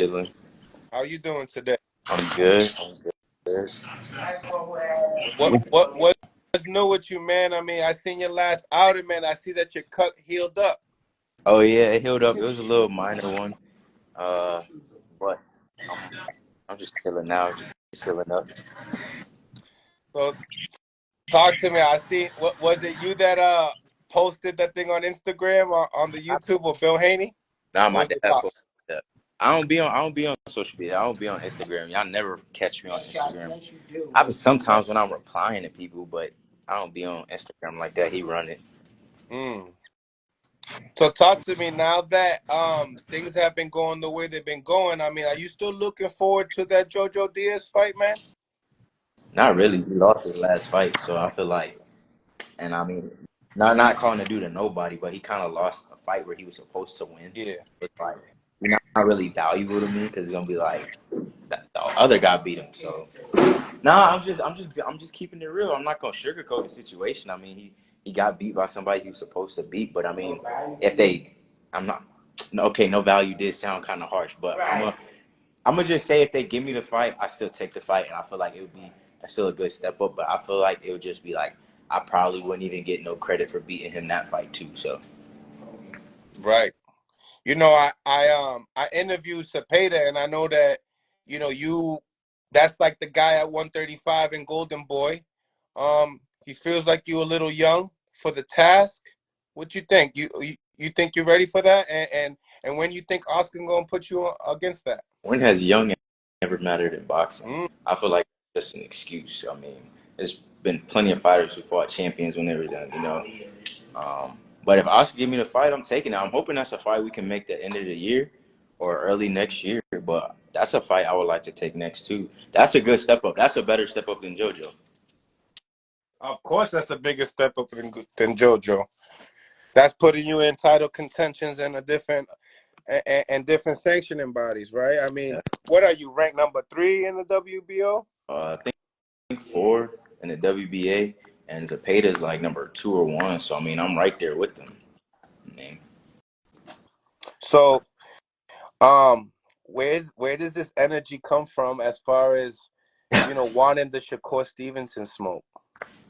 chilling. How you doing today? I'm good. I'm good. What's new with you, man? I mean, I seen your last outing, man. I see that your cut healed up. Oh yeah, it healed up. It was a little minor one. Uh, but I'm I'm just chilling now, just healing up. So talk to me. I see. What was it? You that posted that thing on Instagram or on the YouTube with Bill Haney? Now What my was dad the posted talks? that. I don't be on social media. I don't be on Instagram. Y'all never catch me on Instagram. I be sometimes when I'm replying to people, but I don't be on Instagram like that. He run it. Mm. So talk to me now that things have been going the way they've been going. I mean, are you still looking forward to that JoJo Diaz fight, man? Not really. He lost his last fight, so I feel like, and I mean, not calling the dude a nobody, but he kind of lost a fight where he was supposed to win. Yeah. It's like not really valuable to me because it's gonna be like the other guy beat him. So nah, I'm just keeping it real. I'm not gonna sugarcoat the situation. I mean, he got beat by somebody he was supposed to beat, but I mean, if they, I'm not. Okay, no value did sound kind of harsh, but I'm gonna just say if they give me the fight, I still take the fight, and I feel like it would be still a good step up. But I feel like it would just be like I probably wouldn't even get no credit for beating him that fight too. So Right. You know, I interviewed Cepeda, and I know that you that's like the guy at 135 in Golden Boy. He feels like you a little young for the task. What you think? You think you're ready for that? And when you think Oscar gonna put you against that? when has young ever mattered in boxing? Mm. I feel like it's just an excuse. I mean, there's been plenty of fighters who fought champions when they were done, you know. But if Oscar give me the fight, I'm taking it. I'm hoping that's a fight we can make the end of the year or early next year. But that's a fight I would like to take next too. That's a good step up. That's a better step up than JoJo. Of course, that's a bigger step up than JoJo. That's putting you in title contentions and a different and different sanctioning bodies, right? I mean, Yeah. what are you ranked number 3 in the WBO? I think four in the WBA, and Zepeda's like number 2 or 1. So I mean, I'm right there with them. I mean, So, where does this energy come from as far as wanting the Shakur Stevenson smoke?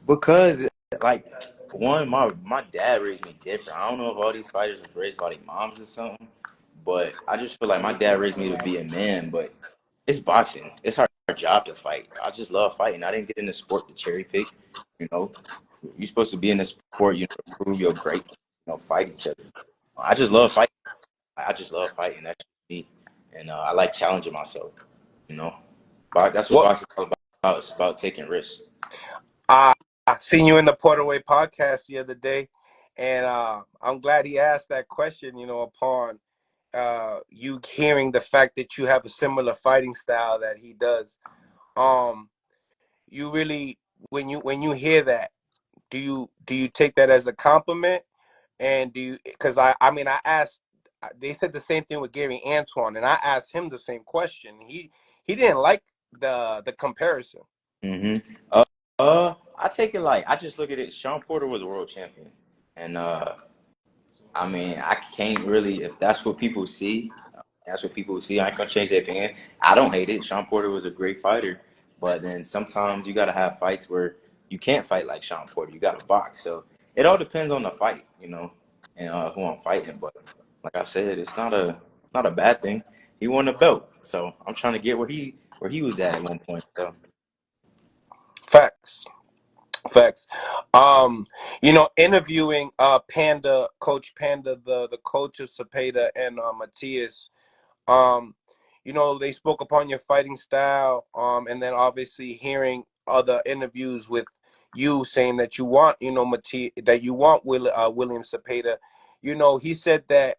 because like one, my dad raised me different. I don't know if all these fighters was raised by their moms or something, but I just feel like my dad raised me to be a man. But it's boxing. It's our job to fight. I just love fighting. I didn't get in the sport to cherry pick. You know, you're supposed to be in the sport. Prove your great. Fight each other. I just love fighting. I just love fighting. That's me, and I like challenging myself. You know, that's what What boxing is all about. It's about taking risks. I seen you in the Porterway podcast the other day, and I'm glad he asked that question. Upon you hearing the fact that you have a similar fighting style that he does, um, you really when you hear that, do you take that as a compliment? And do you? Because I mean I asked. They said the same thing with Gary Antoine, and I asked him the same question. He didn't like the comparison. Mm-hmm. I take it like I just look at it. Sean Porter was a world champion, and I mean I can't really if that's what people see. That's what people see. I ain't gonna change their opinion. I don't hate it. Sean Porter was a great fighter, but then sometimes you gotta have fights where you can't fight like Sean Porter. You gotta box. So it all depends on the fight, and who I'm fighting. But like I said, it's not a bad thing. He won the belt, so I'm trying to get where he was at one point. So. Facts. Facts. Interviewing Panda, Coach Panda, the coach of Cepeda and Matias. Um, they spoke upon your fighting style. And then obviously hearing other interviews with you saying that you want, Matias, that you want William Cepeda. He said that,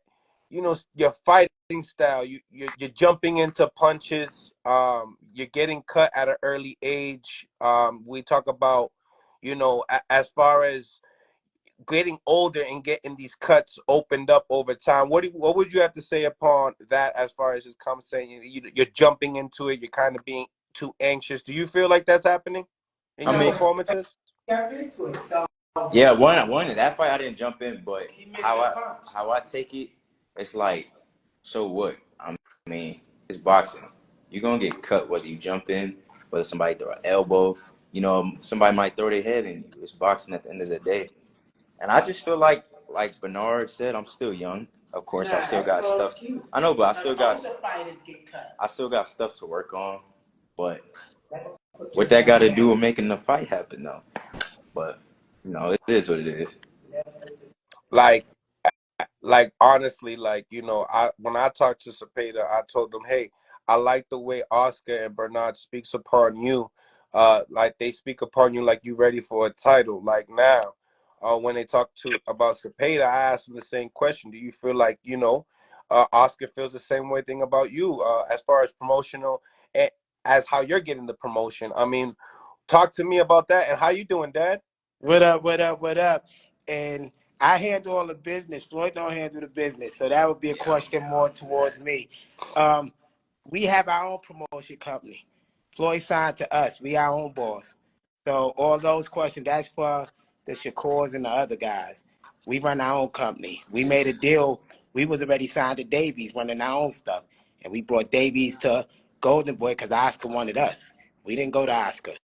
your fighting style, you're jumping into punches. You're getting cut at an early age. We talk about, as far as getting older and getting these cuts opened up over time. What would you have to say upon that as far as just saying you're jumping into it, you're kind of being too anxious? Do you feel like that's happening in I your mean, performances? yeah, one that fight I didn't jump in, but how I take it, it's like, so what? I mean, It's boxing. You're gonna get cut whether you jump in, whether somebody throw an elbow. Somebody might throw their head in you. It's boxing at the end of the day. And I just feel like Bernard said, I'm still young. Of course, I still got stuff. I know, but I still got stuff to work on. But what that got to do with making the fight happen, though. But it is what it is. Like honestly, I when I talked to Cepeda, I told them, hey, I like the way Oscar and Bernard speaks upon you. Like they speak upon you like you ready for a title. Like now, when they talk to about Cepeda, I asked them the same question. Do you feel like Oscar feels the same way thing about you as far as promotional and as how you're getting the promotion? I mean, talk to me about that. And how you doing, Dad? What up, what up, what up? And I handle all the business. Floyd don't handle the business. So that would be a question more towards me. We have our own promotion company. Floyd signed to us. We our own boss. So all those questions, that's for the Shakurs and the other guys. We run our own company. We made a deal. We was already signed to Davies running our own stuff. And we brought Davies to Golden Boy because Oscar wanted us. We didn't go to Oscar.